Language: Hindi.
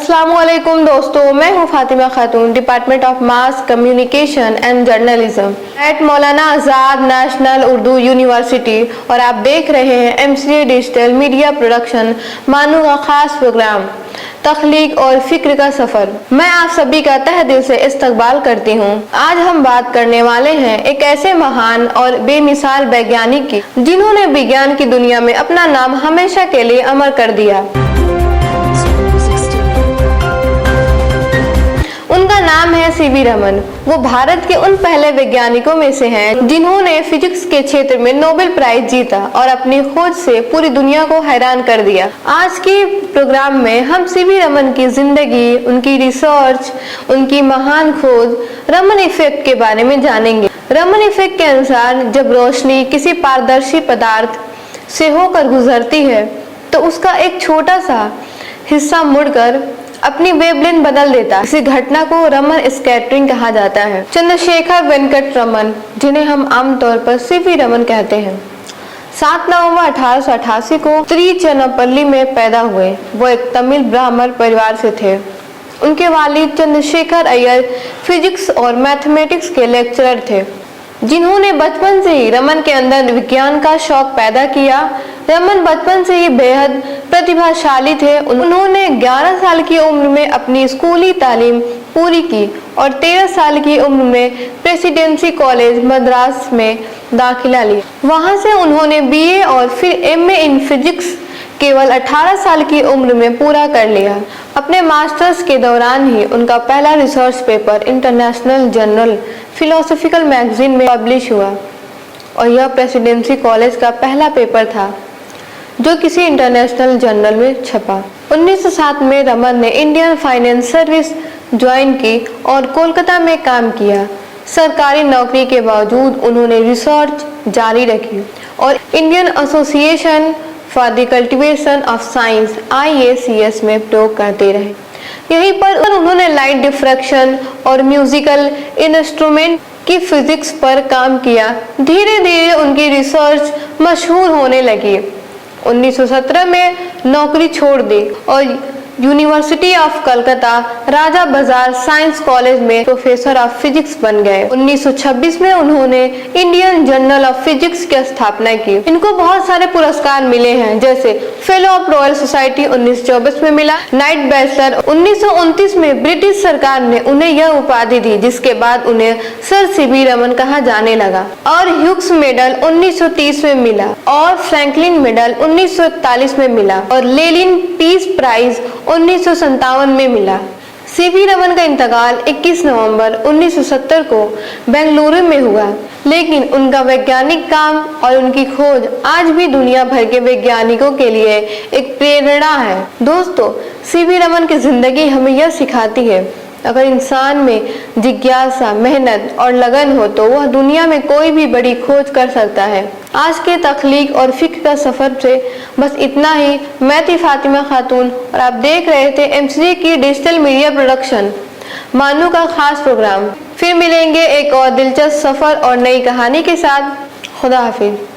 अस्सलामुअलैकुम दोस्तों, मैं हूं Fatima Khatoon, department of mass communication and journalism at Maulana Azad national Urdu university और आप देख रहे हैं MCA डिजिटल मीडिया प्रोडक्शन मानू का खास प्रोग्राम तख्लीक और फिक्र का सफर। मैं आप सभी का तहे दिल से इस्तकबाल करती हूँ। आज हम बात करने वाले हैं एक ऐसे महान और बेमिसाल वैज्ञानिक की जिन्होंने विज्ञान की दुनिया में अपना नाम हमेशा के लिए अमर कर दिया। उनका नाम है सीवी रमन। वो भारत के उन पहले वैज्ञानिकों में से हैं जिन्होंने फिजिक्स के क्षेत्र में नोबेल प्राइज जीता और अपनी खोज से पूरी दुनिया को हैरान कर दिया। आज के प्रोग्राम में हम सीवी रमन की जिंदगी, उनकी रिसर्च, उनकी महान खोज रमन इफेक्ट के बारे में जानेंगे। रमन इफेक्ट के अनुसार जब रोशनी किसी पारदर्शी पदार्थ से होकर गुजरती है तो उसका एक छोटा सा हिस्सा मुड़कर अपनी वेवलेंथ बदल देता है। इसी घटना को रमन स्कैटरिंग कहा जाता है। चंद्रशेखर वेंकट रमन, जिन्हें हम आमतौर पर सीवी रमन कहते हैं, 7 नवंबर 1888 को तिरुचिरापल्ली में पैदा हुए। वो एक तमिल ब्राह्मण परिवार से थे। उनके वालिद चंद्रशेखर अय्यर फिजिक्स और मैथमेटिक्स के लेक्चरर थे, जिन्होंने बचपन से ही रमन के अंदर विज्ञान का शौक पैदा किया। रमन बचपन से ही बेहद प्रतिभाशाली थे। उन्होंने 11 साल की उम्र में अपनी स्कूली तालीम पूरी की और 13 साल की उम्र में प्रेसिडेंसी कॉलेज मद्रास में दाखिला लिया। वहां से उन्होंने BA और फिर MA इन फिजिक्स केवल 18 साल की उम्र में पूरा कर लिया। अपने मास्टर्स के दौरान ही उनका पहला research paper international journal philosophical magazine में पब्लिश हुआ और यह प्रेसिडेंसी कॉलेज का पहला पेपर था जो किसी इंटरनेशनल जर्नल में छपा। 1907 में रमन ने इंडियन फाइनेंस सर्विस ज्वाइन की और कोलकाता में काम किया। सरकारी नौकरी के बावजूद उन्होंने रिसर्च जारी रखी और Indian association for the cultivation of science IACS में प्रयोग करते रहे। यहीं पर उन्होंने लाइट डिफ्रैक्शन और म्यूजिकल इंस्ट्रूमेंट की फिजिक्स पर काम किया। धीरे धीरे उनकी रिसर्च मशहूर होने लगी। 1917 में नौकरी छोड़ दी और यूनिवर्सिटी ऑफ कलकत्ता राजा बाजार साइंस कॉलेज में प्रोफेसर ऑफ फिजिक्स बन गए। 1926 में उन्होंने इंडियन जर्नल ऑफ फिजिक्स की स्थापना की। इनको बहुत सारे पुरस्कार मिले हैं, जैसे फेलो ऑफ रॉयल सोसाइटी 1924 में मिला, नाइट बैचलर 1929 में ब्रिटिश सरकार ने उन्हें यह उपाधि दी, जिसके बाद उन्हें सर सीवी रमन कहा जाने लगा, और ह्यूग्स मेडल 1930 में मिला और फ्रैंकलिन मेडल 1941 में मिला और लेनिन पीस प्राइज 1957 में मिला। सीवी रमन का इंतकाल 21 नवंबर 1970 को बेंगलुरु में हुआ, लेकिन उनका वैज्ञानिक काम और उनकी खोज आज भी दुनिया भर के वैज्ञानिकों के लिए एक प्रेरणा है। दोस्तों, सीवी रमन की जिंदगी हमें यह सिखाती है, अगर इंसान में जिज्ञासा, मेहनत और लगन हो तो वह दुनिया में कोई भी बड़ी खोज कर सकता है। आज के तख्लीक और फिक्र का सफर से बस इतना ही। मैं थी फातिमा खातून और आप देख रहे थे MCA की डिजिटल मीडिया प्रोडक्शन मानू का खास प्रोग्राम। फिर मिलेंगे एक और दिलचस्प सफर और नई कहानी के साथ। खुदा हाफिज।